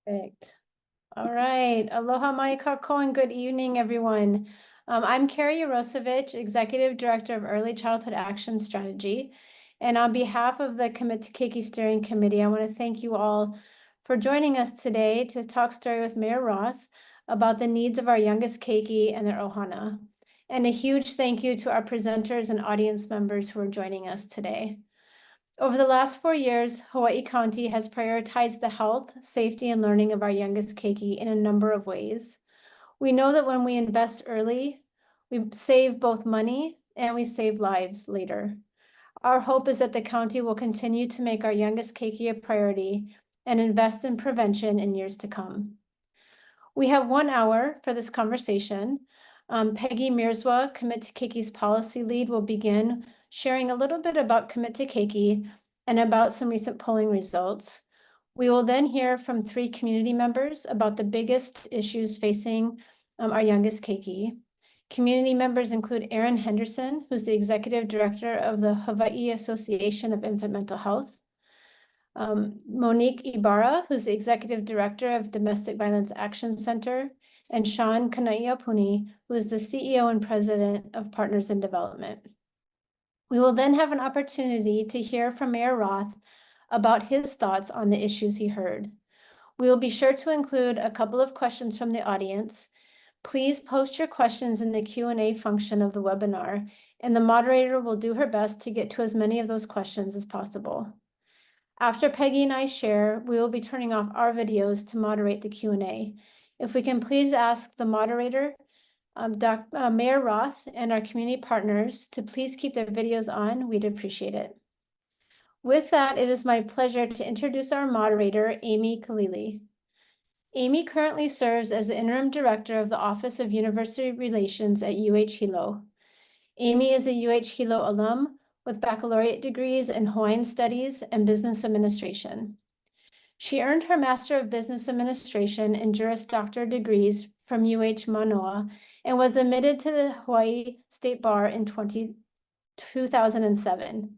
Perfect. All right. Aloha mai kako and good evening, everyone. I'm Carrie Yarosevich, Executive Director of Early Childhood Action Strategy. And on behalf of the Commit to Keiki Steering Committee, I want to thank you all for joining us today to talk story with Mayor Roth about the needs of our youngest keiki and their ohana. And a huge thank you to our presenters and audience members who are joining us today. Over the last 4 years, Hawaii County has prioritized the health, safety, and learning of our youngest keiki in a number of ways. We know that when we invest early, we save both money and we save lives later. Our hope is that the county will continue to make our youngest keiki a priority and invest in prevention in years to come. We have 1 hour for this conversation. Peggy Mirzwa, Commit to Keiki's policy lead, will begin sharing a little bit about Commit to Keiki and about some recent polling results. We will then hear from 3 community members about the biggest issues facing our youngest keiki. Community members include Erin Henderson, who's the executive director of the Hawaii Association of Infant Mental Health. Monique Ibarra, who's the executive director of Domestic Violence Action Center, and Sean Kanaiapuni, who is the CEO and president of Partners in Development. We will then have an opportunity to hear from Mayor Roth about his thoughts on the issues he heard. We will be sure to include a couple of questions from the audience. Please post your questions in the Q&A function of the webinar, and the moderator will do her best to get to as many of those questions as possible. After Peggy and I share, we will be turning off our videos to moderate the Q&A. If we can please ask the moderator, Mayor Roth, and our community partners to please keep their videos on, we'd appreciate it. With that, it is my pleasure to introduce our moderator, Amy Kalili. Amy currently serves as the interim director of the Office of University Relations at UH Hilo. Amy is a UH Hilo alum with baccalaureate degrees in Hawaiian Studies and Business Administration. She earned her Master of Business Administration and Juris Doctor degrees from UH Manoa and was admitted to the Hawaii State Bar in 2007.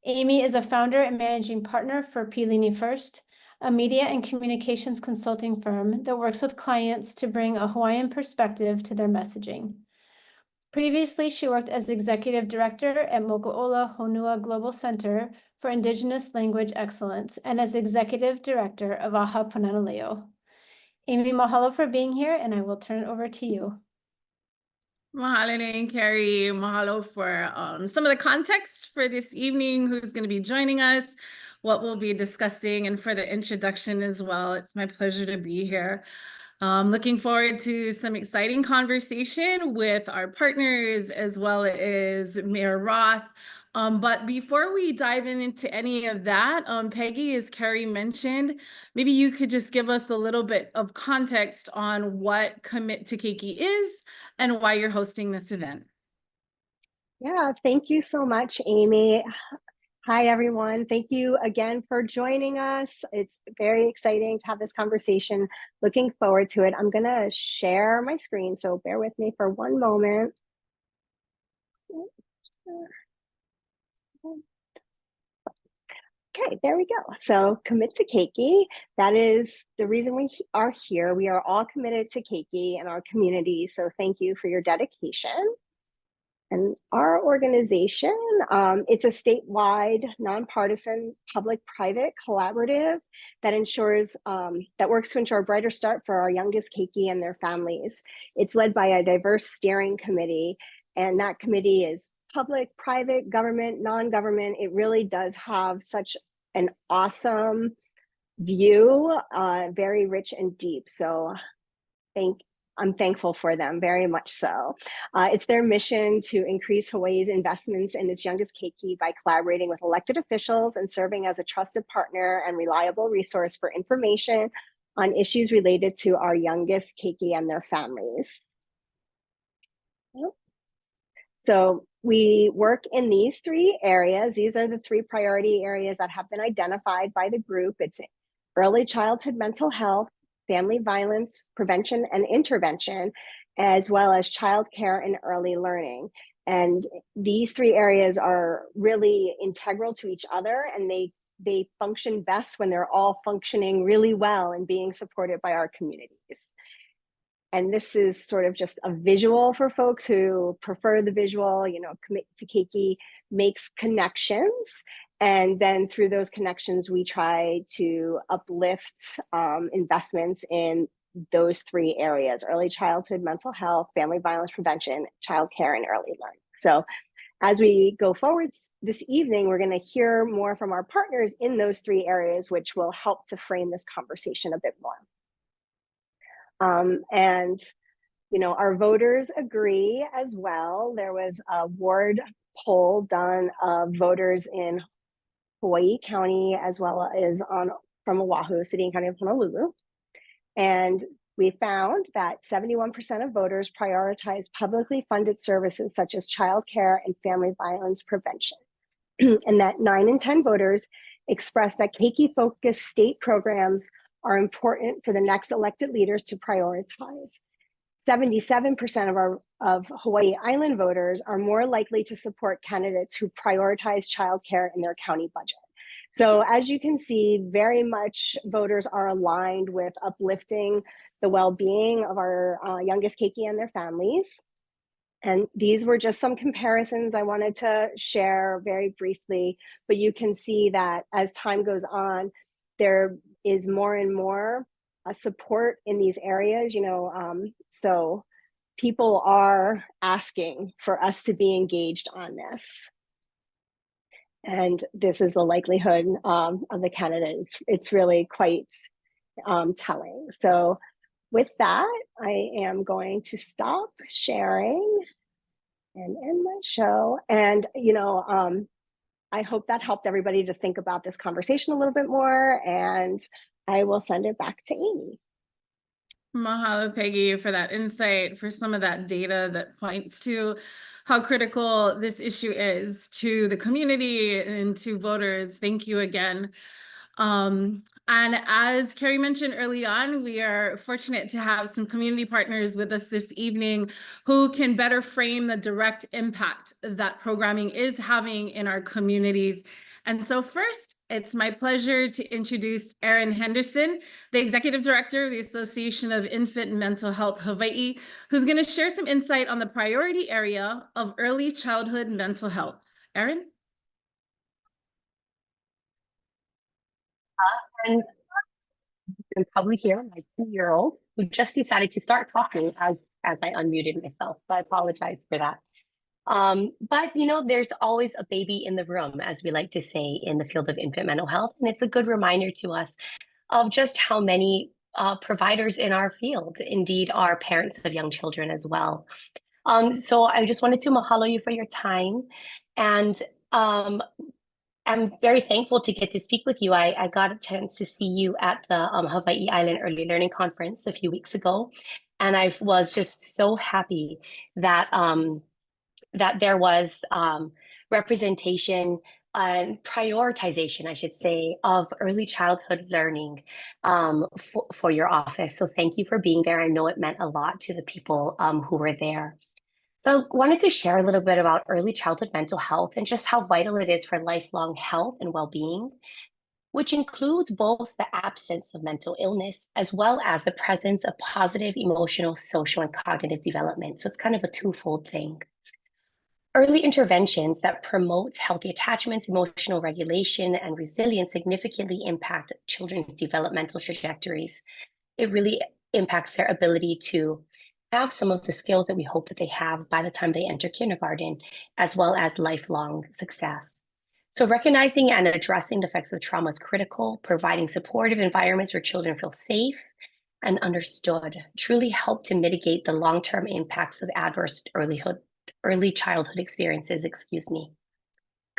Amy is a founder and managing partner for Pilini First, a media and communications consulting firm that works with clients to bring a Hawaiian perspective to their messaging. Previously, she worked as executive director at Moku'ola Honua Global Center for Indigenous Language Excellence and as executive director of AHA Punana Leo. Amy, mahalo for being here, and I will turn it over to you. Mahalo, Carrie. Mahalo for some of the context for this evening, who's going to be joining us, what we'll be discussing, and for the introduction as well. It's my pleasure to be here. Looking forward to some exciting conversation with our partners as well as Mayor Roth. But before we dive into any of that, Peggy, as Carrie mentioned, maybe you could just give us a little bit of context on what Commit to Keiki is and why you're hosting this event. Yeah, thank you so much, Amy. Hi, everyone. Thank you again for joining us. It's very exciting to have this conversation. Looking forward to it. I'm going to share my screen, so bear with me for one moment. Okay, there we go. So Commit to Keiki, that is the reason we are here. We are all committed to Keiki and our community, so thank you for your dedication. And our organization, it's a statewide, nonpartisan, public-private collaborative that ensures, that works to ensure a brighter start for our youngest keiki and their families. It's led by a diverse steering committee, and that committee is public, private, government, non-government. It really does have such an awesome view, very rich and deep. So I'm thankful for them, very much so. It's their mission to increase Hawaii's investments in its youngest keiki by collaborating with elected officials and serving as a trusted partner and reliable resource for information on issues related to our youngest keiki and their families. So we work in these 3 areas. These are the 3 priority areas that have been identified by the group. It's early childhood mental health, family violence prevention and intervention, as well as childcare and early learning. And these 3 areas are really integral to each other, and they they function best when they're all functioning really well and being supported by our communities. And this is sort of just a visual for folks who prefer the visual. You know, Commit to Keiki makes connections. And then through those connections, we try to uplift investments in those three areas: early childhood mental health, family violence prevention, childcare, and early learning. So as we go forward this evening, we're going to hear more from our partners in those three areas, which will help to frame this conversation a bit more. And, you know, our voters agree as well. There was a ward poll done of voters in Hawaii County, as well as from Oahu, City and County of Honolulu. And we found that 71% of voters prioritize publicly funded services such as childcare and family violence prevention. And that 9 in 10 voters expressed that Keiki-focused state programs are important for the next elected leaders to prioritize. 77% of Hawaii Island voters are more likely to support candidates who prioritize childcare in their county budget. So as you can see, very much voters are aligned with uplifting the well-being of our youngest Keiki and their families. And these were just some comparisons I wanted to share very briefly, but you can see that as time goes on, there is more and more support in these areas, you know, so people are asking for us to be engaged on this. And this is the likelihood of the candidates. It's really quite telling. So with that, I am going to stop sharing and end my show. And, you know, I hope that helped everybody to think about this conversation a little bit more, and I will send it back to Amy. Mahalo, Peggy, for that insight, for some of that data that points to how critical this issue is to the community and to voters. Thank you again. And as Carrie mentioned early on, we are fortunate to have some community partners with us this evening who can better frame the direct impact that programming is having in our communities. And so first, it's my pleasure to introduce Erin Henderson, the Executive Director of the Association of Infant and Mental Health Hawaii, who's going to share some insight on the priority area of early childhood mental health. Erin? And you can probably hear my 2-year-old who just decided to start talking as I unmuted myself. So I apologize for that. But you know, there's always a baby in the room, as we like to say in the field of infant mental health, and it's a good reminder to us of just how many providers in our field indeed are parents of young children as well. So I just wanted to mahalo you for your time, and I'm very thankful to get to speak with you. I got a chance to see you at the Hawaii Island Early Learning Conference a few weeks ago, and I was just so happy that that there was representation and prioritization, I should say, of early childhood learning for your office. So thank you for being there. I know it meant a lot to the people who were there. So I wanted to share a little bit about early childhood mental health and just how vital it is for lifelong health and well-being, which includes both the absence of mental illness as well as the presence of positive emotional, social, and cognitive development. So it's kind of a twofold thing. Early interventions that promote healthy attachments, emotional regulation, and resilience significantly impact children's developmental trajectories. It really impacts their ability to have some of the skills that we hope that they have by the time they enter kindergarten, as well as lifelong success. So recognizing and addressing the effects of trauma is critical. Providing supportive environments where children feel safe and understood truly help to mitigate the long-term impacts of adverse early childhood experiences,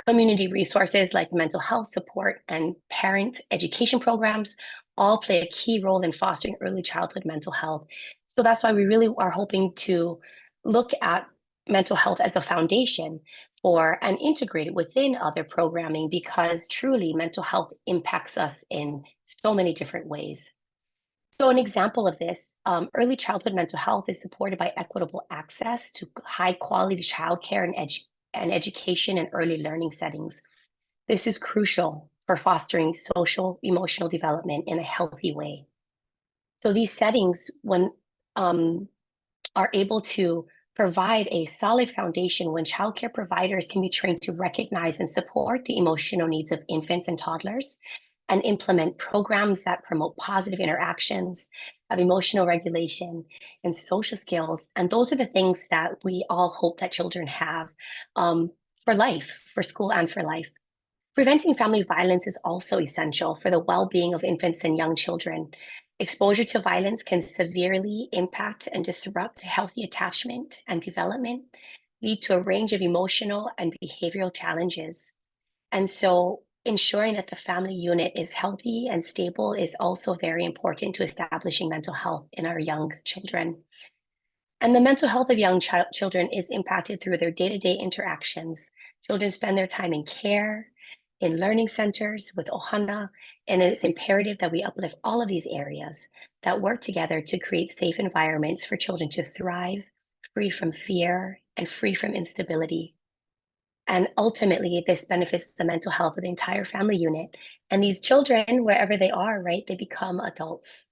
Community resources like mental health support and parent education programs all play a key role in fostering early childhood mental health. So that's why we really are hoping to look at mental health as a foundation for and integrate it within other programming, because truly mental health impacts us in so many different ways. So an example of this, early childhood mental health is supported by equitable access to high quality childcare and education and early learning settings. This is crucial for fostering social emotional development in a healthy way. So these settings, when are able to provide a solid foundation when childcare providers can be trained to recognize and support the emotional needs of infants and toddlers and implement programs that promote positive interactions, of emotional regulation and social skills. And those are the things that we all hope that children have for life, for school and for life. Preventing family violence is also essential for the well-being of infants and young children. Exposure to violence can severely impact and disrupt healthy attachment and development, lead to a range of emotional and behavioral challenges. And so ensuring that the family unit is healthy and stable is also very important to establishing mental health in our young children. And the mental health of young children is impacted through their day-to-day interactions. Children spend their time in care, in learning centers with Ohana, and it's imperative that we uplift all of these areas that work together to create safe environments for children to thrive, free from fear and free from instability. And ultimately, this benefits the mental health of the entire family unit. And these children, wherever they are, right, they become adults.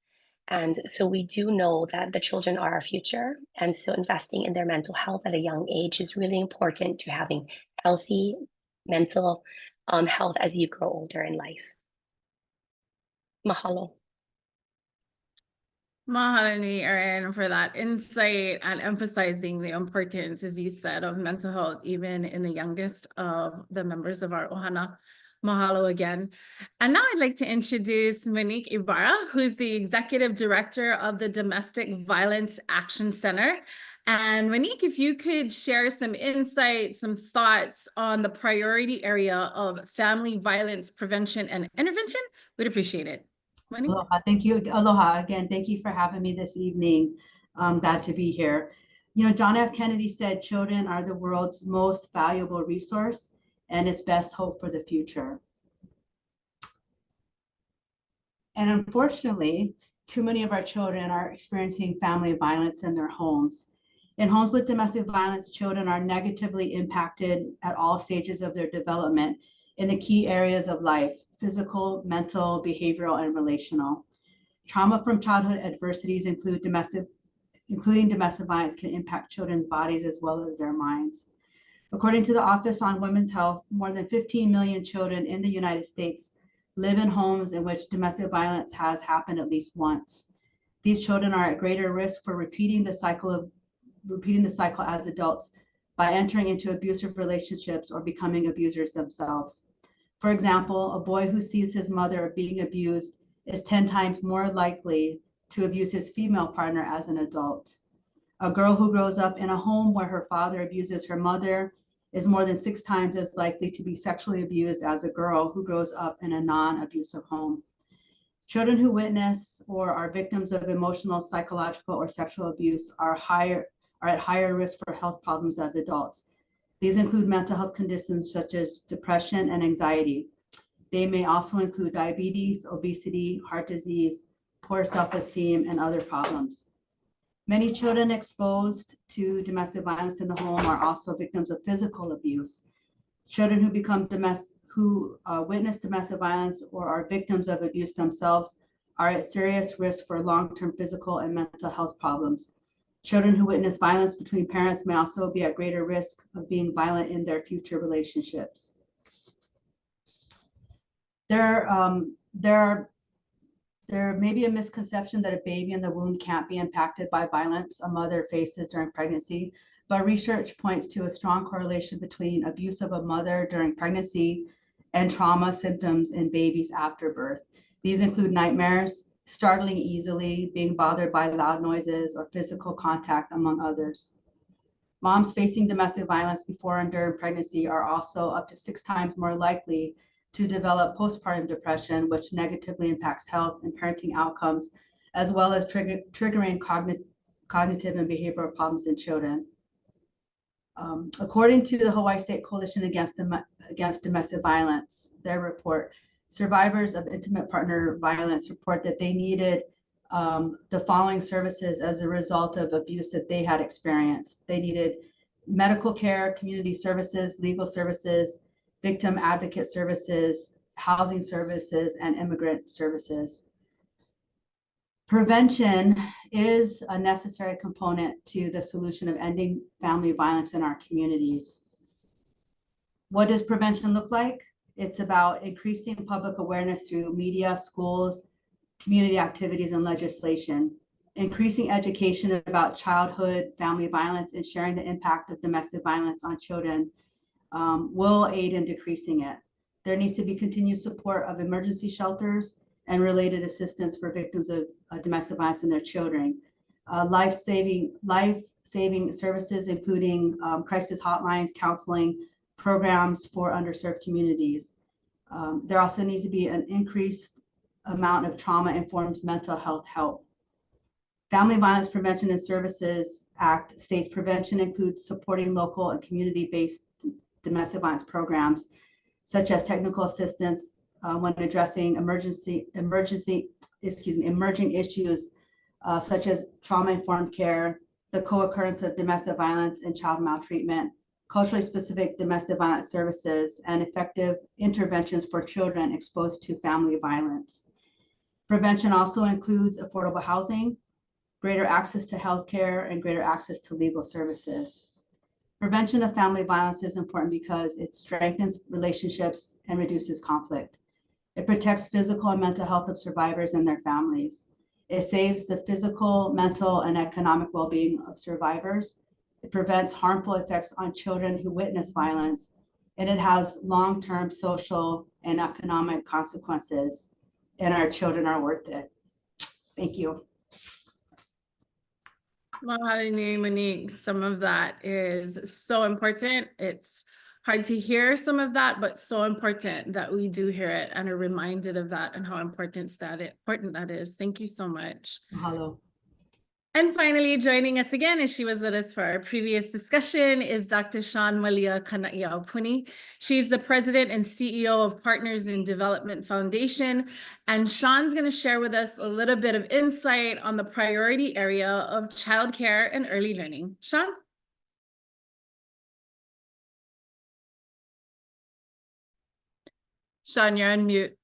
And so we do know that the children are our future. And so investing in their mental health at a young age is really important to having healthy mental health as you grow older in life. Mahalo. Mahalo, Erin, for that insight and emphasizing the importance, as you said, of mental health, even in the youngest of the members of our Ohana. Mahalo again. And now I'd like to introduce Monique Ibarra, who's the Executive Director of the Domestic Violence Action Center. And Monique, if you could share some insights, some thoughts on the priority area of family violence prevention and intervention, we'd appreciate it. Monique? Aloha, thank you. Aloha again. Thank you for having me this evening. Glad to be here. You know, John F. Kennedy said children are the world's most valuable resource and its best hope for the future. And unfortunately, too many of our children are experiencing family violence in their homes. In homes with domestic violence, children are negatively impacted at all stages of their development in the key areas of life: physical, mental, behavioral, and relational. Trauma from childhood adversities including domestic violence can impact children's bodies as well as their minds. According to the Office on Women's Health, more than 15 million children in the United States live in homes in which domestic violence has happened at least once. These children are at greater risk for repeating the cycle as adults by entering into abusive relationships or becoming abusers themselves. For example, a boy who sees his mother being abused is 10 times more likely to abuse his female partner as an adult. A girl who grows up in a home where her father abuses her mother is more than 6 times as likely to be sexually abused as a girl who grows up in a non-abusive home. Children who witness or are victims of emotional, psychological, or sexual abuse are at higher risk for health problems as adults. These include mental health conditions such as depression and anxiety. They may also include diabetes, obesity, heart disease, poor self-esteem, and other problems. Many children exposed to domestic violence in the home are also victims of physical abuse. Children who witness domestic violence or are victims of abuse themselves are at serious risk for long-term physical and mental health problems. Children who witness violence between parents may also be at greater risk of being violent in their future relationships. There may be a misconception that a baby in the womb can't be impacted by violence a mother faces during pregnancy, but research points to a strong correlation between abuse of a mother during pregnancy and trauma symptoms in babies after birth. These include nightmares, startling easily, being bothered by loud noises, or physical contact, among others. Moms facing domestic violence before and during pregnancy are also up to 6 times more likely to develop postpartum depression, which negatively impacts health and parenting outcomes, as well as triggering cognitive and behavioral problems in children. According to the Hawaii State Coalition Against Domestic Violence, their report, survivors of intimate partner violence report that they needed the following services as a result of abuse that they had experienced. They needed medical care, community services, legal services, victim advocate services, housing services, and immigrant services. Prevention is a necessary component to the solution of ending family violence in our communities. What does prevention look like? It's about increasing public awareness through media, schools, community activities, and legislation, increasing education about childhood family violence, and sharing the impact of domestic violence on children will aid in decreasing it. There needs to be continued support of emergency shelters and related assistance for victims of domestic violence and their children. Life-saving services, including crisis hotlines, counseling, programs for underserved communities. There also needs to be an increased amount of trauma-informed mental health help. Family Violence Prevention and Services Act states prevention includes supporting local and community-based domestic violence programs, such as technical assistance when addressing emerging issues such as trauma-informed care, the co-occurrence of domestic violence and child maltreatment, culturally specific domestic violence services, and effective interventions for children exposed to family violence. Prevention also includes affordable housing, greater access to healthcare, and greater access to legal services. Prevention of family violence is important because it strengthens relationships and reduces conflict. It protects physical and mental health of survivors and their families. It saves the physical, mental, and economic well-being of survivors. It prevents harmful effects on children who witness violence, and it has long-term social and economic consequences, and our children are worth it. Thank you. Mahalini, Monique, some of that is so important. It's hard to hear some of that, but so important that we do hear it and are reminded of that and how important that is. Thank you so much. Mahalo. And finally, joining us again, as she was with us for our previous discussion, is Dr. Sean Malia Kanaiaupuni. She's the president and CEO of Partners in Development Foundation. And Sean's going to share with us a little bit of insight on the priority area of childcare and early learning. Sean? Sean, you're on mute.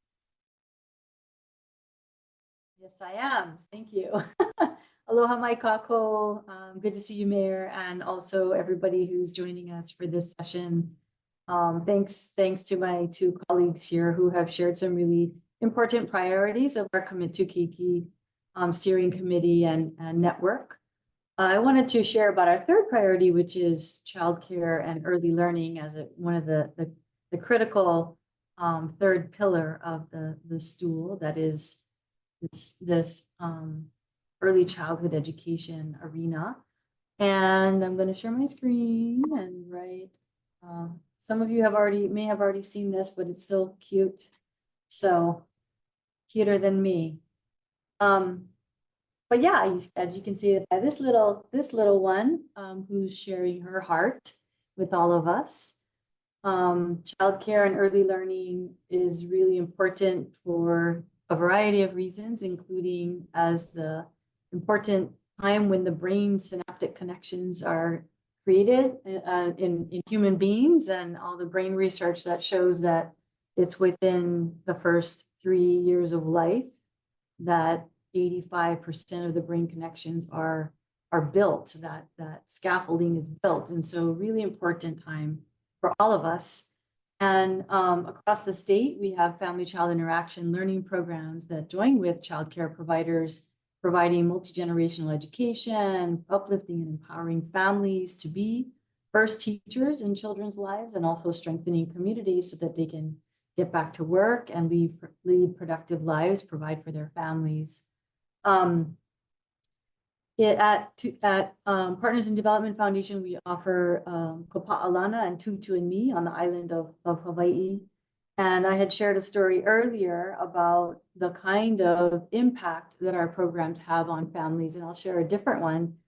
Yes, I am. Thank you. Aloha mai kako. Good to see you, Mayor, and also everybody who's joining us for this session. Thanks to my two colleagues here who have shared some really important priorities of our Commit to Keiki steering committee and network. I wanted to share about our third priority, which is childcare and early learning as one of the critical third pillar of the stool that is this early childhood education arena. And I'm going to share my screen and write. Some of you may have already seen this, but it's so cute. So cuter than me. But yeah, as you can see by this little one who's sharing her heart with all of us. Childcare and early learning is really important for a variety of reasons, including as the important time when the brain synaptic connections are created in human beings, and all the brain research that shows that it's within the first 3 years of life that 85% of the brain connections are built, that scaffolding is built. And so really important time for all of us. And across the state, we have family-child interaction learning programs that join with childcare providers, providing multi-generational education, uplifting and empowering families to be first teachers in children's lives, and also strengthening communities so that they can get back to work and lead productive lives, provide for their families. At Partners in Development Foundation, we offer Kopa'alana and Tutu and Me on the island of Hawaii. And I had shared a story earlier about the kind of impact that our programs have on families. And I'll share a different one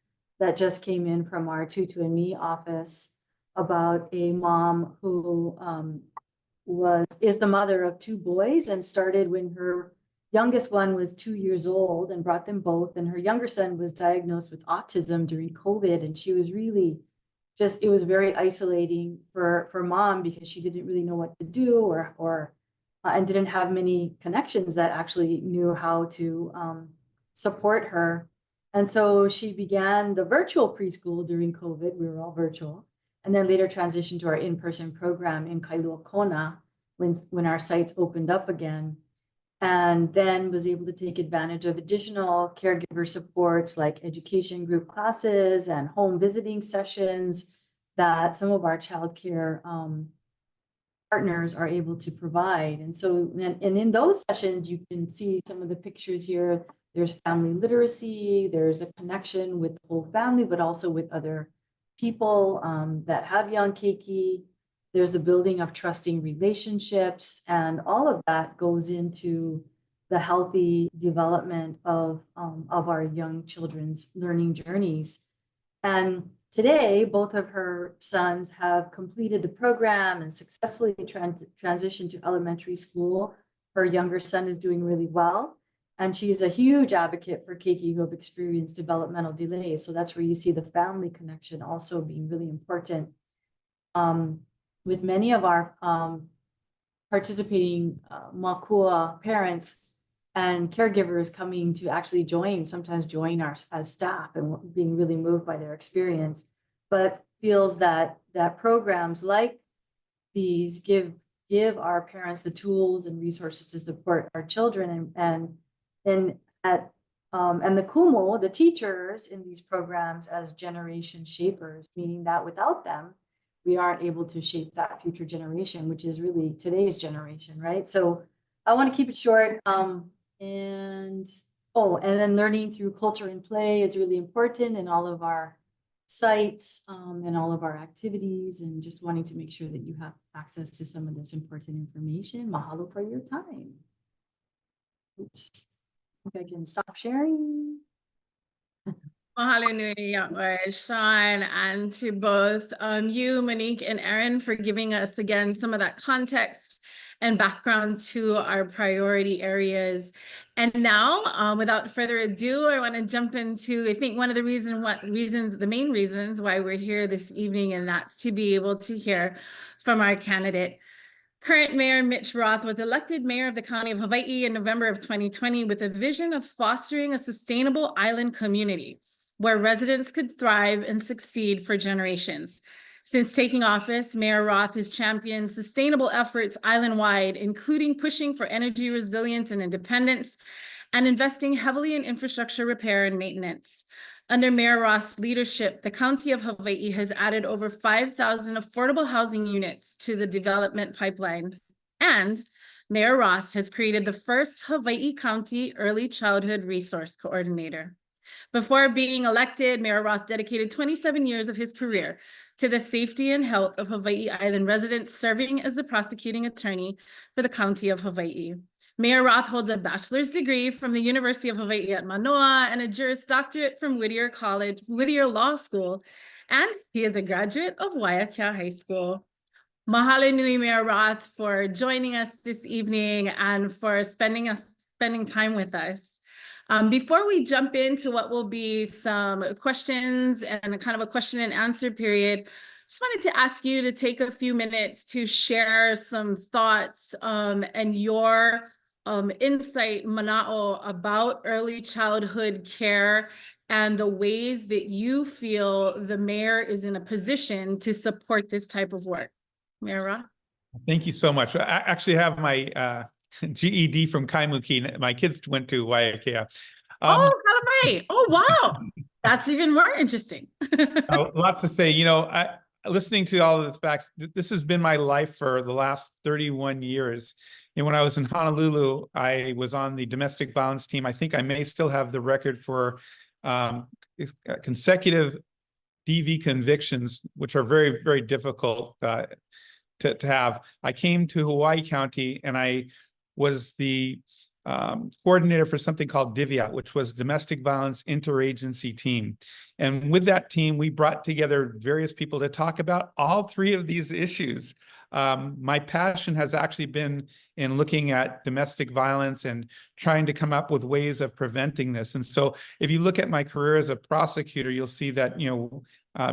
that just came in from our Tutu and Me office about a mom who is the mother of 2 boys and started when her youngest one was 2 years old and brought them both. And her younger son was diagnosed with autism during COVID. And she was really it was very isolating for mom because she didn't really know what to do or and didn't have many connections that actually knew how to support her. And so she began the virtual preschool during COVID. We were all virtual. And then later transitioned to our in-person program in Kailua Kona when our sites opened up again. And then was able to take advantage of additional caregiver supports like education group classes and home visiting sessions that some of our childcare partners are able to provide. And so, and in those sessions, you can see some of the pictures here. There's family literacy, there's a connection with the whole family, but also with other people that have young keiki. There's the building of trusting relationships, and all of that goes into the healthy development of our young children's learning journeys. And today, both of her sons have completed the program and successfully transitioned to elementary school. Her younger son is doing really well, and she's a huge advocate for keiki who have experienced developmental delays. So that's where you see the family connection also being really important. With many of our participating Makua parents and caregivers coming to actually sometimes join us as staff and being really moved by their experience, but feels that programs like these give our parents the tools and resources to support our children and the kumu, the teachers in these programs as generation shapers, meaning that without them, we aren't able to shape that future generation, which is really today's generation, right? So I want to keep it short. And then learning through culture and play is really important in all of our sites and all of our activities, and just wanting to make sure that you have access to some of this important information. Mahalo for your time. Oops. I think I can stop sharing. Mahalo nui, Sean, and to both you, Monique, and Erin for giving us again some of that context and background to our priority areas. And now, without further ado, I want to jump into, I think, one of the the main reasons why we're here this evening, and that's to be able to hear from our candidate. Current Mayor Mitch Roth was elected mayor of the County of Hawaii in November of 2020 with a vision of fostering a sustainable island community where residents could thrive and succeed for generations. Since taking office, Mayor Roth has championed sustainable efforts island-wide, including pushing for energy resilience and independence, and investing heavily in infrastructure repair and maintenance. Under Mayor Roth's leadership, the County of Hawaii has added over 5,000 affordable housing units to the development pipeline. And Mayor Roth has created the first Hawaii County Early Childhood Resource Coordinator. Before being elected, Mayor Roth dedicated 27 years of his career to the safety and health of Hawaii Island residents, serving as the prosecuting attorney for the County of Hawaii. Mayor Roth holds a bachelor's degree from the University of Hawaii at Manoa and a Juris Doctorate from Whittier Law School, and he is a graduate of Waiakea High School. Mahalo nui, Mayor Roth, for joining us this evening and for spending time with us. Before we jump into what will be some questions and a kind of a question and answer period, just wanted to ask you to take a few minutes to share some thoughts and your insight, Mana'o, about early childhood care and the ways that you feel the mayor is in a position to support this type of work. Mayor Roth? Thank you so much. I actually have my GED from Kaimuki. My kids went to Waiakea. Kalamai. Oh, wow. That's even more interesting. Lots to say. You know, listening to all of the facts, this has been my life for the last 31 years. And when I was in Honolulu, I was on the domestic violence team. I think I may still have the record for consecutive DV convictions, which are very, very difficult to have. I came to Hawaii County and I was the coordinator for something called DIVIA, which was Domestic Violence Interagency Team. And with that team, we brought together various people to talk about all three of these issues. My passion has actually been in looking at domestic violence and trying to come up with ways of preventing this. And so if you look at my career as a prosecutor, you'll see that, you know,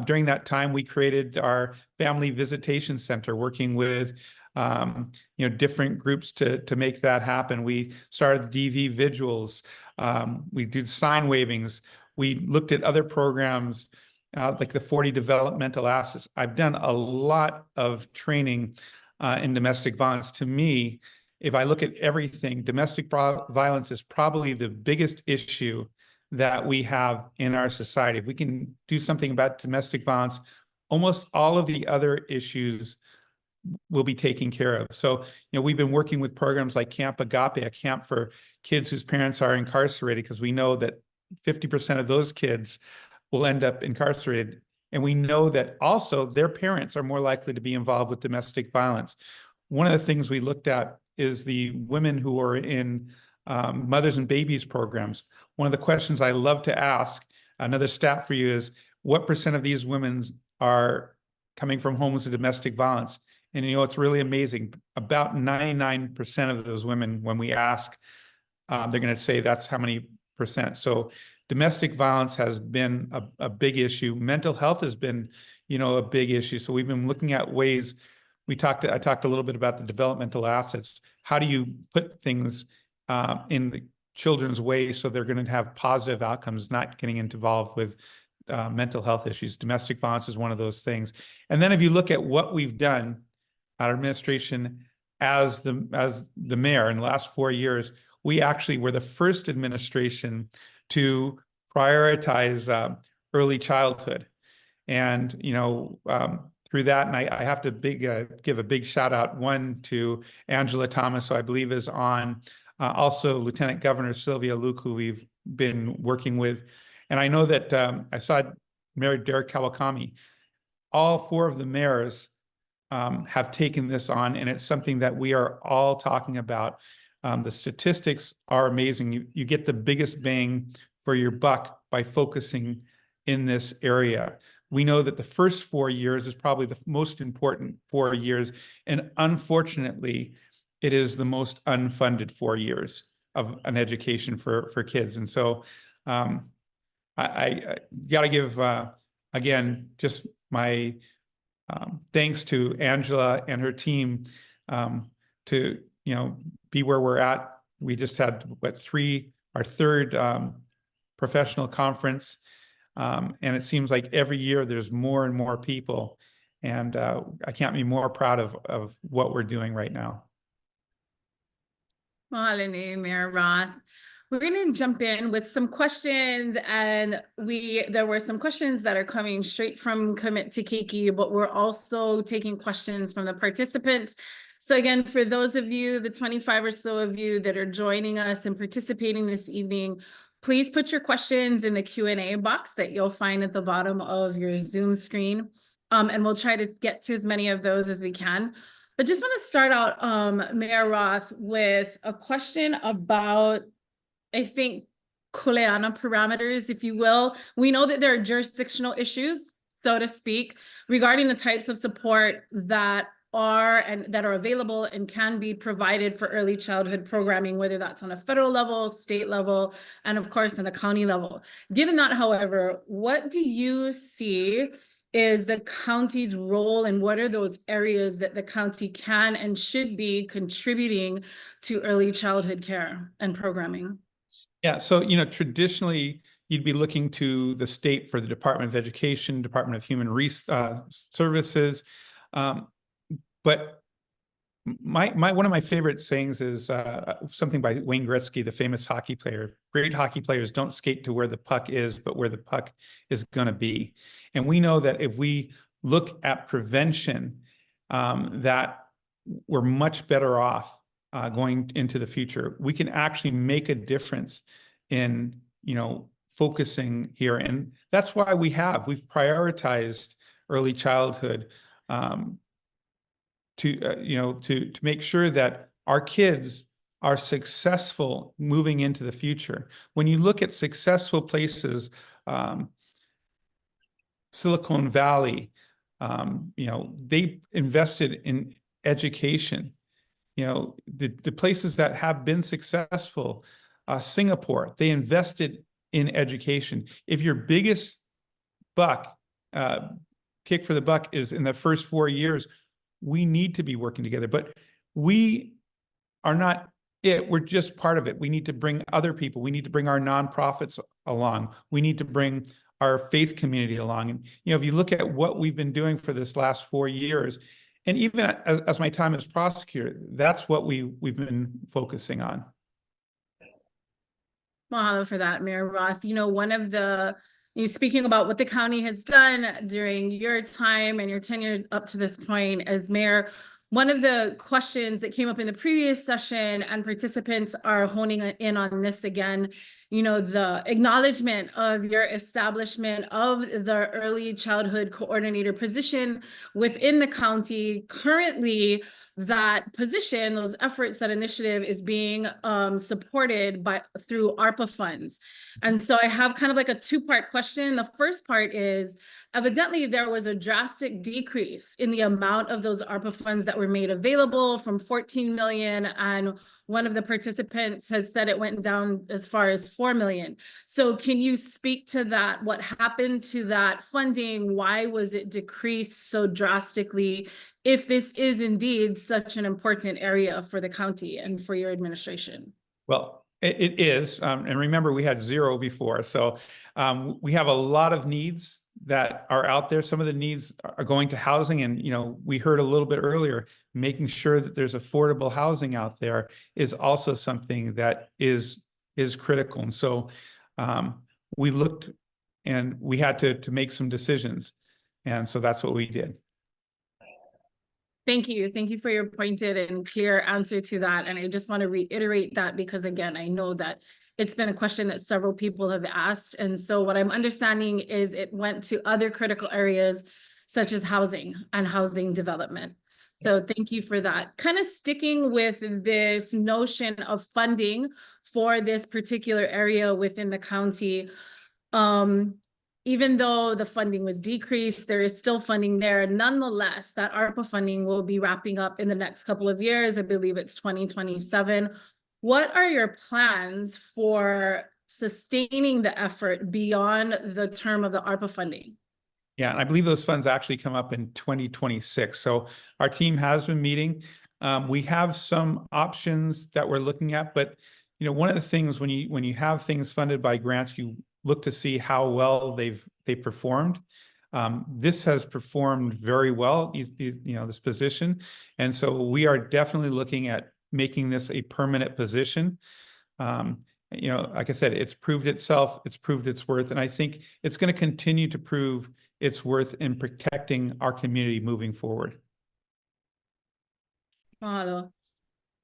during that time, we created our Family Visitation Center, working with different groups to make that happen. We started DV vigils. We did sign wavings. We looked at other programs like the 40 developmental assets. I've done a lot of training in domestic violence. To me, if I look at everything, domestic violence is probably the biggest issue that we have in our society. If we can do something about domestic violence, almost all of the other issues will be taken care of. So, we've been working with programs like Camp Agape, a camp for kids whose parents are incarcerated, because we know that 50% of those kids will end up incarcerated. And we know that also their parents are more likely to be involved with domestic violence. One of the things we looked at is the women who are in mothers and babies programs. One of the questions I love to ask, another stat for you, is what percent of these women are coming from homes of domestic violence? And it's really amazing. About 99% of those women, when we ask, they're going to say that's how many percent. So domestic violence has been a big issue. Mental health has been, a big issue. So we've been looking at ways. I talked a little bit about the developmental assets. How do you put things in the children's way so they're going to have positive outcomes, not getting involved with mental health issues? Domestic violence is one of those things. And then if you look at what we've done, our administration as the mayor in the last 4 years, we actually were the first administration to prioritize early childhood. And, through that, and I have to give a big shout out, one, to Angela Thomas, who I believe is on, also Lieutenant Governor Sylvia Luke, who we've been working with. And I know that I saw Mayor Derek Kawakami. All 4 of the mayors have taken this on, and it's something that we are all talking about. The statistics are amazing. You get the biggest bang for your buck by focusing in this area. We know that the first 4 years is probably the most important 4 years, and unfortunately, it is the most unfunded 4 years of an education for kids. And so I got to give, again, just my thanks to Angela and her team to be where we're at. We just had our third professional conference, and it seems like every year there's more and more people, and I can't be more proud of what we're doing right now. Mahalo, Mayor Roth. We're going to jump in with some questions, and there were some questions that are coming straight from Commit to Keiki, but we're also taking questions from the participants. So again, for those of you, the 25 or so of you that are joining us and participating this evening, please put your questions in the Q&A box that you'll find at the bottom of your Zoom screen, and we'll try to get to as many of those as we can. But just want to start out, Mayor Roth, with a question about, I think, Kuleana parameters, if you will. We know that there are jurisdictional issues, so to speak, regarding the types of support that are available and can be provided for early childhood programming, whether that's on a federal level, state level, and of course on a county level. Given that, however, what do you see is the county's role, and what are those areas that the county can and should be contributing to early childhood care and programming? Yeah, so traditionally you'd be looking to the state for the Department of Education, Department of Human Services, but one of my favorite sayings is something by Wayne Gretzky, the famous hockey player. Great hockey players don't skate to where the puck is, but where the puck is going to be. And we know that if we look at prevention, that we're much better off going into the future. We can actually make a difference in, focusing here. And that's why we've prioritized early childhood to make sure that our kids are successful moving into the future. When you look at successful places, Silicon Valley, they invested in education. The places that have been successful, Singapore, they invested in education. If your biggest kick for the buck is in the first 4 years, we need to be working together, but we are not it. We're just part of it. We need to bring other people. We need to bring our nonprofits along. We need to bring our faith community along. And, if you look at what we've been doing for this last 4 years, and even as my time as prosecutor, that's what we've been focusing on. Mahalo for that, Mayor Roth. One of the, speaking about what the county has done during your time and your tenure up to this point as mayor, one of the questions that came up in the previous session, and participants are honing in on this again, the acknowledgement of your establishment of the early childhood coordinator position within the county. Currently, that position, those efforts, that initiative is being supported through ARPA funds. And so I have kind of like a two-part question. The first part is, evidently there was a drastic decrease in the amount of those ARPA funds that were made available from 14 million, and one of the participants has said it went down as far as 4 million. So can you speak to that? What happened to that funding? Why was it decreased so drastically, if this is indeed such an important area for the county and for your administration? Well, it is. And remember, we had 0 before. So we have a lot of needs that are out there. Some of the needs are going to housing. And, we heard a little bit earlier, making sure that there's affordable housing out there is also something that is critical. And so we looked and we had to make some decisions. And so that's what we did. Thank you. Thank you for your pointed and clear answer to that. And I just want to reiterate that because, again, I know that it's been a question that several people have asked. And so what I'm understanding is it went to other critical areas such as housing and housing development. So thank you for that. Kind of sticking with this notion of funding for this particular area within the county, even though the funding was decreased, there is still funding there. Nonetheless, that ARPA funding will be wrapping up in the next couple of years. I believe it's 2027. What are your plans for sustaining the effort beyond the term of the ARPA funding? Yeah, and I believe those funds actually come up in 2026. So our team has been meeting. We have some options that we're looking at, but one of the things when you have things funded by grants, you look to see how well they've performed. This has performed very well, this position. And so we are definitely looking at making this a permanent position. Like I said, it's proved itself, it's proved its worth, and I think it's going to continue to prove its worth in protecting our community moving forward. Mahalo.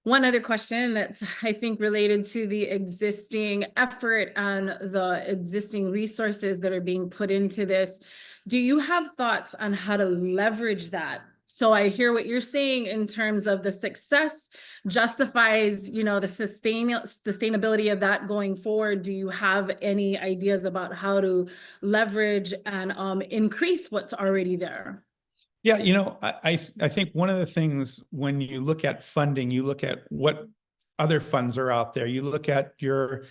One other question that's, I think, related to the existing effort and the existing resources that are being put into this. Do you have thoughts on how to leverage that? So I hear what you're saying in terms of the success justifies, the sustainability of that going forward. Do you have any ideas about how to leverage and increase what's already there? Yeah, I think one of the things when you look at funding, you look at what other funds are out there. You look at your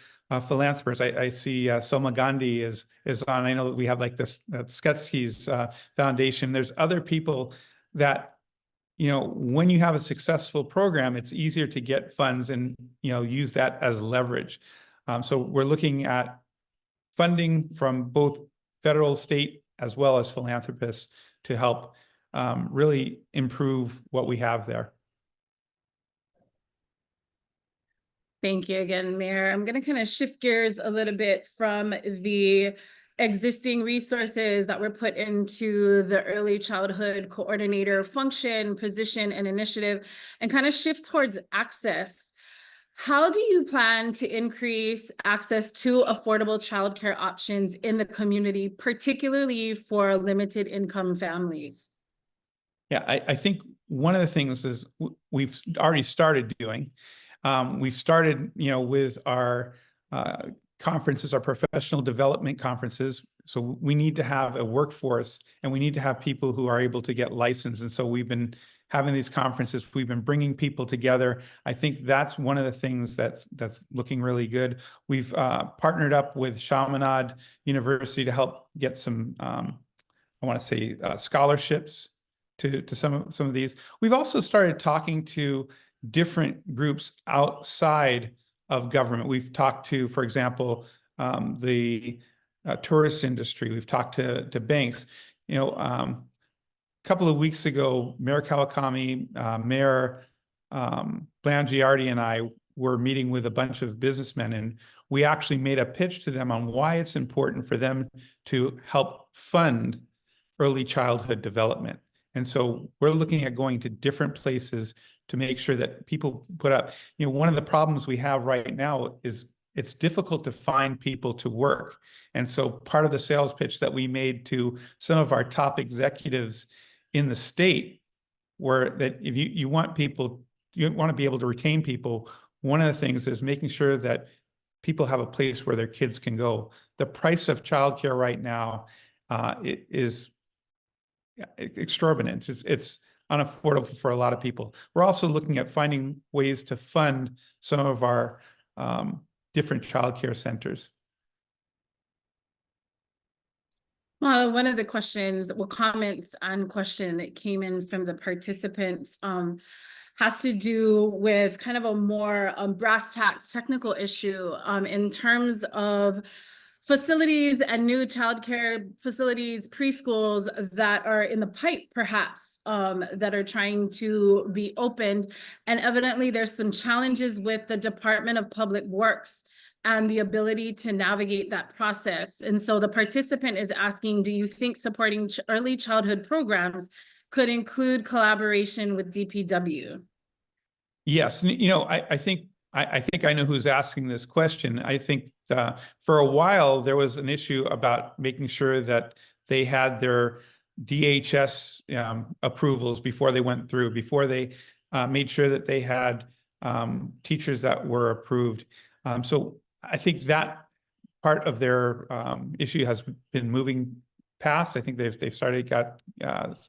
philanthropists. I see Selma Gandhi is on. I know that we have like this Sketsky's Foundation. There's other people that, when you have a successful program, it's easier to get funds and, use that as leverage. So we're looking at funding from both federal, state, as well as philanthropists to help really improve what we have there. Thank you again, Mayor. I'm going to kind of shift gears a little bit from the existing resources that were put into the early childhood coordinator function, position, and initiative, and kind of shift towards access. How do you plan to increase access to affordable childcare options in the community, particularly for limited income families? Yeah, I think one of the things is we've already started doing. We've started, with our conferences, our professional development conferences. So we need to have a workforce and we need to have people who are able to get licensed. And so we've been having these conferences. We've been bringing people together. I think that's one of the things that's looking really good. We've partnered up with Chaminade University to help get some, I want to say, scholarships to some of these. We've also started talking to different groups outside of government. We've talked to, for example, the tourist industry. We've talked to banks. You know, a couple of weeks ago, Mayor Kawakami, Mayor Blangiardi, and I were meeting with a bunch of businessmen, and we actually made a pitch to them on why it's important for them to help fund early childhood development. And so we're looking at going to different places to make sure that people put up, you know, one of the problems we have right now is it's difficult to find people to work. And so part of the sales pitch that we made to some of our top executives in the state were that if you want people, you want to be able to retain people, one of the things is making sure that people have a place where their kids can go. The price of childcare right now is exorbitant. It's unaffordable for a lot of people. We're also looking at finding ways to fund some of our different childcare centers. Well, one of the questions, well, comments and question that came in from the participants has to do with kind of a more brass tacks technical issue in terms of facilities and new childcare facilities, preschools that are in the pipe, perhaps, that are trying to be opened. And evidently there's some challenges with the Department of Public Works and the ability to navigate that process. And so the participant is asking, do you think supporting early childhood programs could include collaboration with DPW? Yes, you know, I think I know who's asking this question. I think for a while there was an issue about making sure that they had their DHS approvals before they went through, before they made sure that they had teachers that were approved. So I think that part of their issue has been moving past. I think they've started got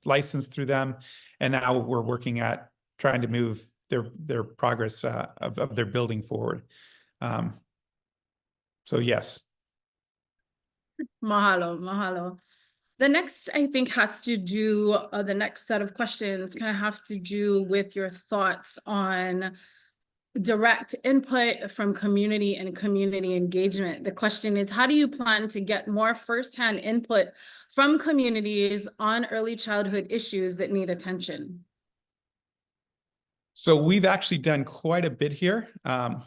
licensed through them, and now we're working at trying to move their progress of their building forward. So yes. Mahalo, mahalo. The next, I think, has to do, the next set of questions kind of have to do with your thoughts on direct input from community and community engagement. The question is, how do you plan to get more firsthand input from communities on early childhood issues that need attention? So we've actually done quite a bit here.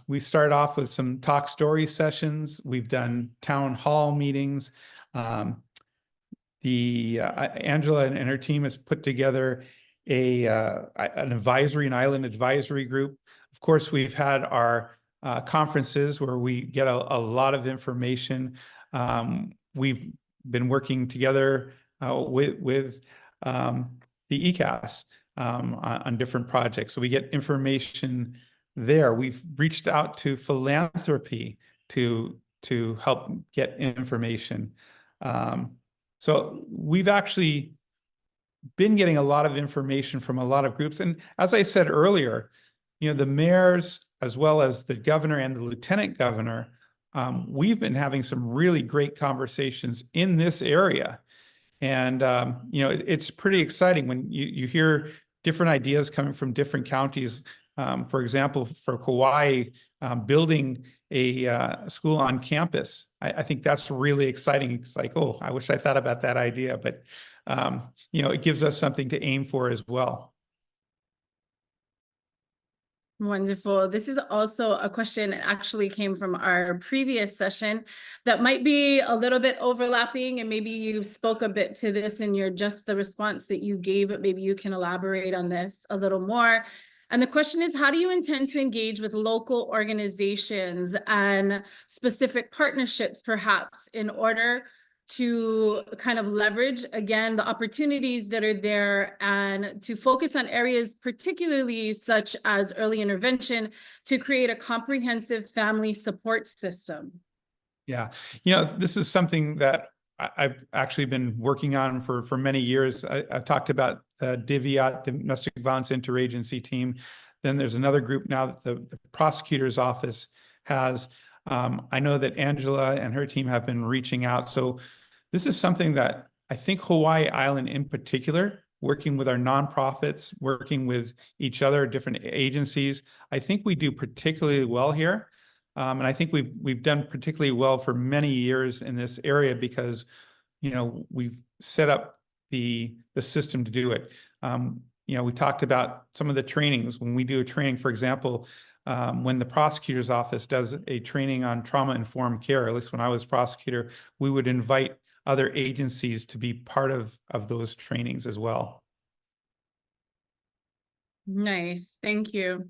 We started off with some talk story sessions. We've done town hall meetings. Angela and her team has put together an island advisory group. Of course, we've had our conferences where we get a lot of information. We've been working together with the ECAS. On different projects. So we get information there. We've reached out to philanthropy to help get information. So we've actually been getting a lot of information from a lot of groups. And as I said earlier, you know, the mayors, as well as the governor and the lieutenant governor, we've been having some really great conversations in this area. And, you know, it's pretty exciting when you hear different ideas coming from different counties. For example, for Kauai, building a school on campus. I think that's really exciting. It's like, oh, I wish I thought about that idea, but you know, it gives us something to aim for as well. Wonderful. This is also a question that actually came from our previous session that might be a little bit overlapping, and maybe you spoke a bit to this in your just the response that you gave, but maybe you can elaborate on this a little more. And the question is, how do you intend to engage with local organizations and specific partnerships, perhaps, in order to kind of leverage, again, the opportunities that are there and to focus on areas particularly such as early intervention to create a comprehensive family support system? Yeah, you know, this is something that I've actually been working on for many years. I talked about the DVIAT, Domestic Violence Interagency Team. Then there's another group now that the prosecutor's office has. I know that Angela and her team have been reaching out. So this is something that I think Hawaii Island in particular working with our nonprofits, working with each other, different agencies. I think we do particularly well here. And I think we've done particularly well for many years in this area because, you know, we've set up the system to do it. You know, we talked about some of the trainings. When we do a training, for example, when the prosecutor's office does a training on trauma-informed care, at least when I was prosecutor, we would invite other agencies to be part of those trainings as well. Nice, thank you.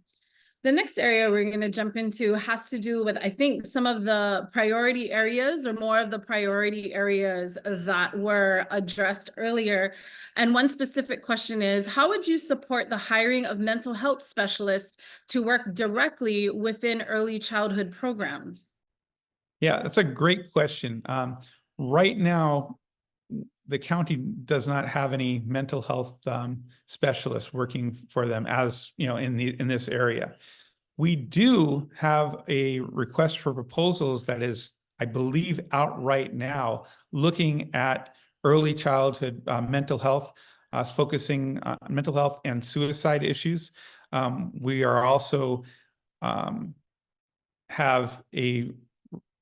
The next area we're going to jump into has to do with, I think, some of the priority areas or more of the priority areas that were addressed earlier. And one specific question is, how would you support the hiring of mental health specialists to work directly within early childhood programs? Yeah, that's a great question. Right now, the county does not have any mental health specialists working for them, as you know, in this area. We do have a request for proposals that is, I believe, out right now, looking at early childhood mental health, focusing on mental health and suicide issues. We are also have a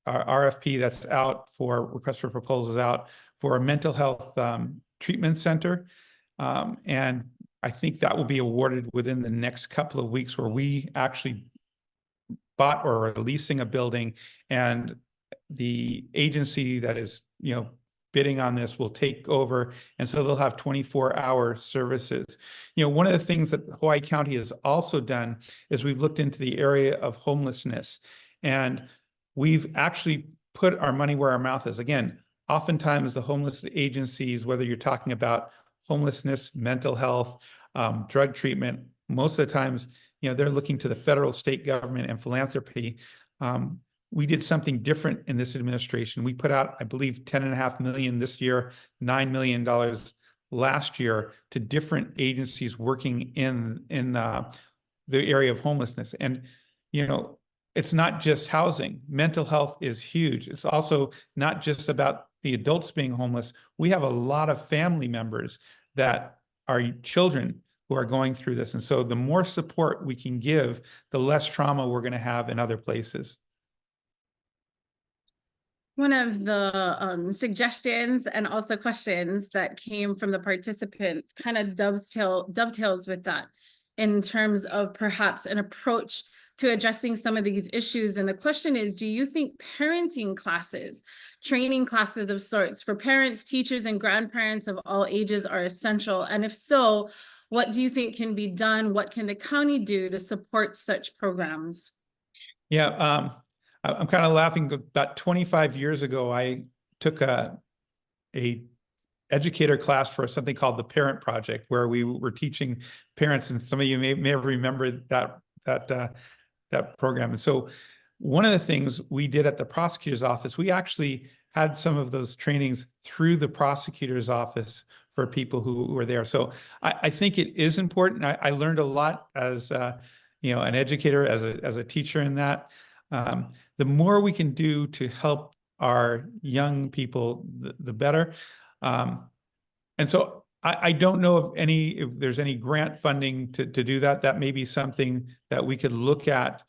RFP that's out for request for proposals out for a mental health treatment center. And I think that will be awarded within the next couple of weeks, where we actually bought or are leasing a building, and the agency that is, you know, bidding on this will take over. And so they'll have 24-hour services. You know, one of the things that Hawaii County has also done is we've looked into the area of homelessness, and we've actually put our money where our mouth is. Again, oftentimes the homeless agencies, whether you're talking about homelessness, mental health, drug treatment, most of the times, you know, they're looking to the federal, state government and philanthropy. We did something different in this administration. We put out, I believe, $10.5 million this year, $9 million last year to different agencies working in the area of homelessness. And, you know, it's not just housing. Mental health is huge. It's also not just about the adults being homeless. We have a lot of family members that are children who are going through this. And so the more support we can give, the less trauma we're going to have in other places. One of the suggestions and also questions that came from the participants kind of dovetails with that in terms of perhaps an approach to addressing some of these issues. And the question is, do you think parenting classes, training classes of sorts for parents, teachers, and grandparents of all ages are essential? And if so, what do you think can be done? What can the county do to support such programs? Yeah, I'm kind of laughing. About 25 years ago, I took a educator class for something called the Parent Project, where we were teaching parents, and some of you may have remembered that program. And so one of the things we did at the prosecutor's office, we actually had some of those trainings through the prosecutor's office for people who were there. So I think it is important. I learned a lot as you know, an educator, as a teacher in that. The more we can do to help our young people, the better. And so I don't know if there's any grant funding to do that. That may be something that we could look at.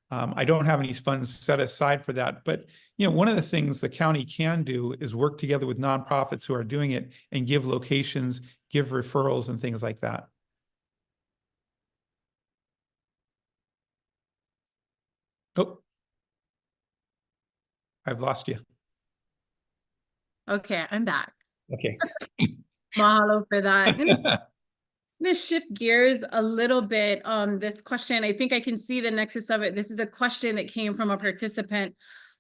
I don't have any funds set aside for that, but you know, one of the things the county can do is work together with nonprofits who are doing it and give locations, give referrals and things like that. Oh, I've lost you. Okay, I'm back. Okay. Mahalo for that. I'm going to shift gears a little bit on this question. I think I can see the nexus of it. This is a question that came from a participant,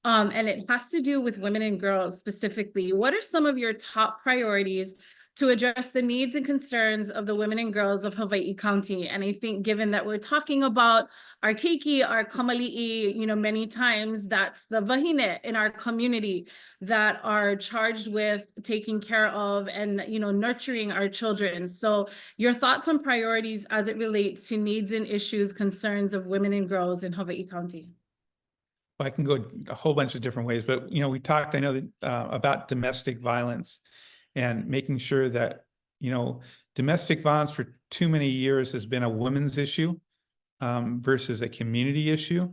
and it has to do with women and girls specifically. What are some of your top priorities to address the needs and concerns of the women and girls of Hawaii County? And I think given that we're talking about our keiki, our kamali'i, you know, many times that's the wahine in our community that are charged with taking care of and, you know, nurturing our children. So your thoughts on priorities as it relates to needs and issues, concerns of women and girls in Hawaii County? Well, I can go a whole bunch of different ways, but, you know, we talked, I know that about domestic violence and making sure that you know, domestic violence for too many years has been a women's issue versus a community issue.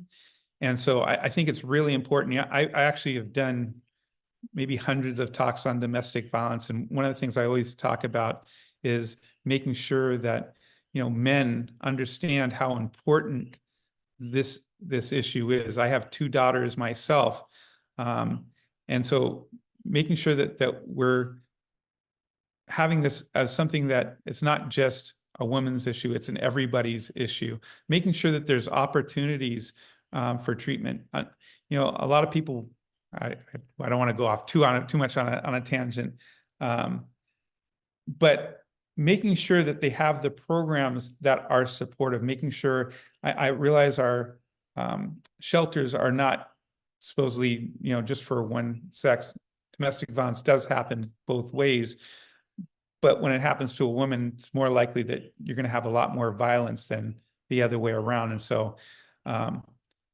And so I think it's really important. Yeah, I actually have done maybe hundreds of talks on domestic violence. And one of the things I always talk about is making sure that, you know, men understand how important this issue is. I have 2 daughters myself. And so making sure that we're having this as something that it's not just a woman's issue, it's an everybody's issue, making sure that there's opportunities for treatment. You know, a lot of people, I don't want to go off too much on a tangent, but making sure that they have the programs that are supportive, making sure I realize our shelters are not supposedly, you know, just for one sex. Domestic violence does happen both ways, but when it happens to a woman, it's more likely that you're going to have a lot more violence than the other way around. And so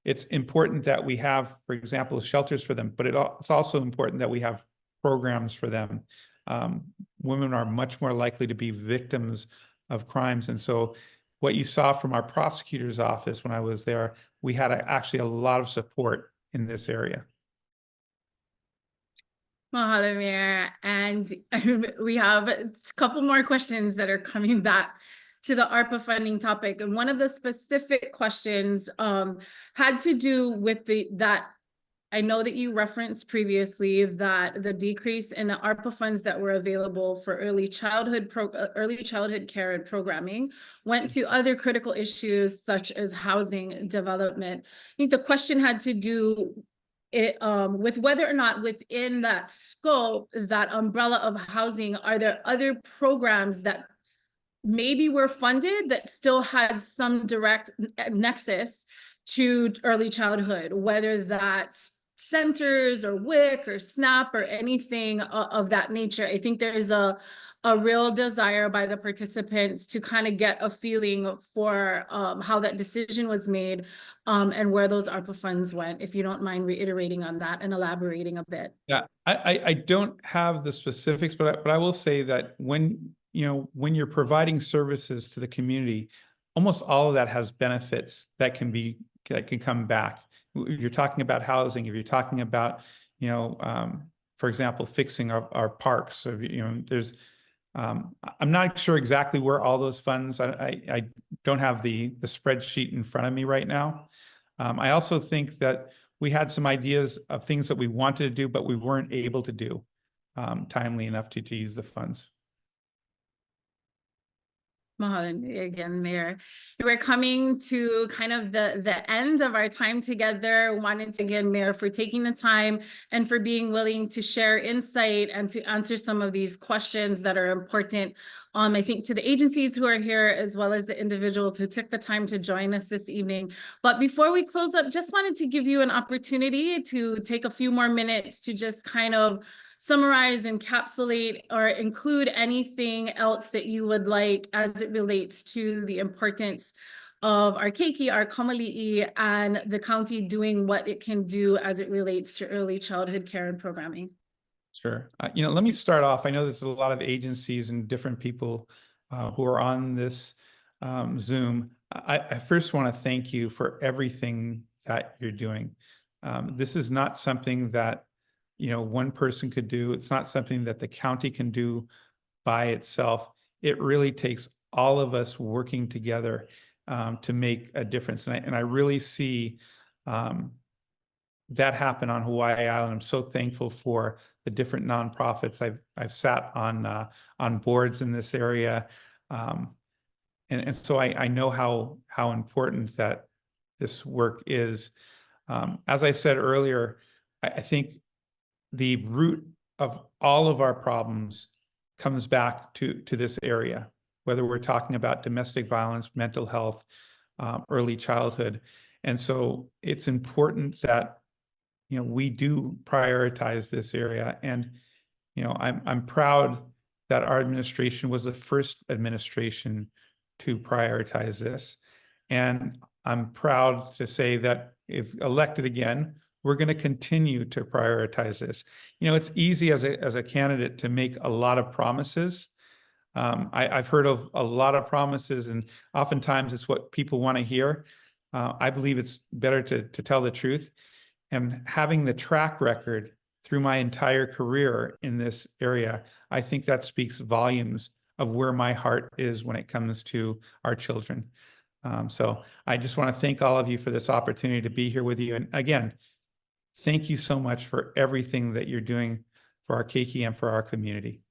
it's important that we have, for example, shelters for them, but it's also important that we have programs for them. Women are much more likely to be victims of crimes. And so what you saw from our prosecutor's office when I was there, we had actually a lot of support in this area. Mahalo, Mayor. And we have a couple more questions that are coming back to the ARPA funding topic. And one of the specific questions had to do with that. I know that you referenced previously that the decrease in the ARPA funds that were available for early childhood care and programming went to other critical issues such as housing development. I think the question had to do with whether or not within that scope, that umbrella of housing, are there other programs that maybe were funded that still had some direct nexus to early childhood, whether that's centers or WIC or SNAP or anything of that nature. I think there's a real desire by the participants to kind of get a feeling for how that decision was made and where those ARPA funds went, if you don't mind reiterating on that and elaborating a bit. Yeah, I don't have the specifics, but I will say that when you're providing services to the community, almost all of that has benefits that can come back. You're talking about housing, if you're talking about, for example, fixing our parks. So, there's, I'm not sure exactly where all those funds, I don't have the spreadsheet in front of me right now. I also think that we had some ideas of things that we wanted to do, but we weren't able to do timely enough to use the funds. Mahalo again, Mayor. We're coming to kind of the end of our time together. Wanted to again, Mayor, for taking the time and for being willing to share insight and to answer some of these questions that are important. I think to the agencies who are here, as well as the individuals who took the time to join us this evening. But before we close up, just wanted to give you an opportunity to take a few more minutes to just kind of summarize, encapsulate, or include anything else that you would like as it relates to the importance of our keiki, our kamali'i, and the county doing what it can do as it relates to early childhood care and programming. Sure. Let me start off. I know there's a lot of agencies and different people who are on this Zoom. I first want to thank you for everything that you're doing. This is not something that one person could do. It's not something that the county can do by itself. It really takes all of us working together to make a difference. And I really see that happen on Hawaii Island. I'm so thankful for the different nonprofits. I've sat on boards in this area. And so I know how important that this work is. As I said earlier, I think the root of all of our problems comes back to this area, whether we're talking about domestic violence, mental health, early childhood. And so it's important that we do prioritize this area. And I'm proud that our administration was the first administration to prioritize this. And I'm proud to say that if elected again, we're going to continue to prioritize this. It's easy as a candidate to make a lot of promises, I've heard of a lot of promises, and oftentimes it's what people want to hear. I believe it's better to tell the truth. And having the track record through my entire career in this area, I think that speaks volumes of where my heart is when it comes to our children. So I just want to thank all of you for this opportunity to be here with you. And again, thank you so much for everything that you're doing for our keiki and for our community.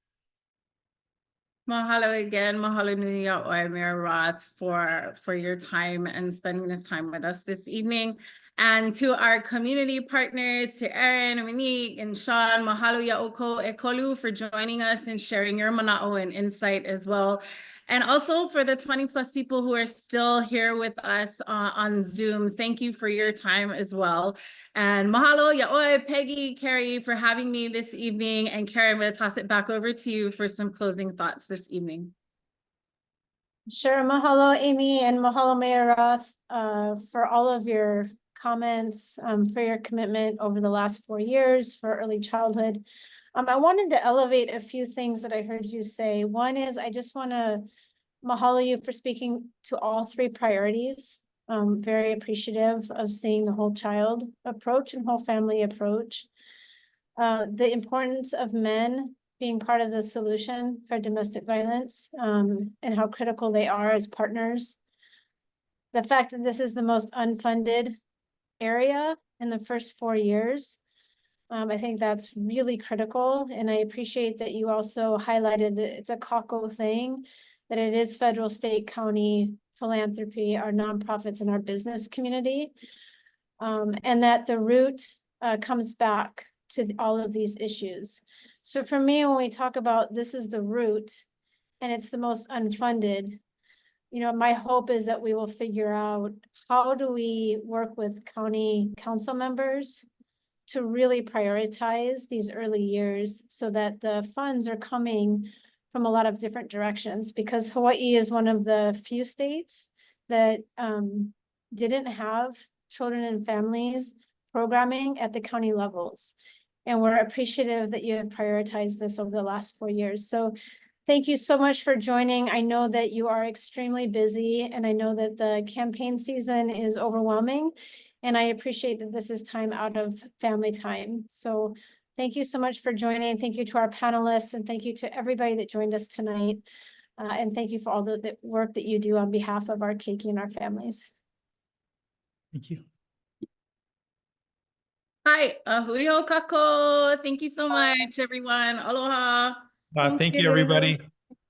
Mahalo again, mahalo nui yaʻoe, Mayor Roth, for your time and spending this time with us this evening. And to our community partners, to Erin, Monique, and Sean, mahalo yaʻoko e kolu for joining us and sharing your mana'o and insight as well. And also for the 20+ people who are still here with us on Zoom, thank you for your time as well. And mahalo yaʻoe, Peggy, Carrie, for having me this evening. And Carrie, I'm going to toss it back over to you for some closing thoughts this evening. Sure. Mahalo, Amy, and mahalo, Mayor Roth, for all of your comments, for your commitment over the last 4 years for early childhood. I wanted to elevate a few things that I heard you say. One is I just want to mahalo you for speaking to all 3 priorities. Very appreciative of seeing the whole child approach and whole family approach. The importance of men being part of the solution for domestic violence, and how critical they are as partners. The fact that this is the most unfunded area in the first 4 years, I think that's really critical. And I appreciate that you also highlighted that it's a CACO thing, that it is federal, state, county philanthropy, our nonprofits, and our business community. And that the root comes back to all of these issues. So for me, when we talk about this is the root and it's the most unfunded, you know, my hope is that we will figure out how do we work with county council members to really prioritize these early years so that the funds are coming from a lot of different directions, because Hawaii is one of the few states that didn't have children and families programming at the county levels. And we're appreciative that you have prioritized this over the last 4 years. So thank you so much for joining. I know that you are extremely busy, and I know that the campaign season is overwhelming, and I appreciate that this is time out of family time. So thank you so much for joining. Thank you to our panelists, and thank you to everybody that joined us tonight. And thank you for all the work that you do on behalf of our keiki and our families. Thank you. Hi, ahui o kako. Thank you so much, everyone. Aloha. Thank you, everybody.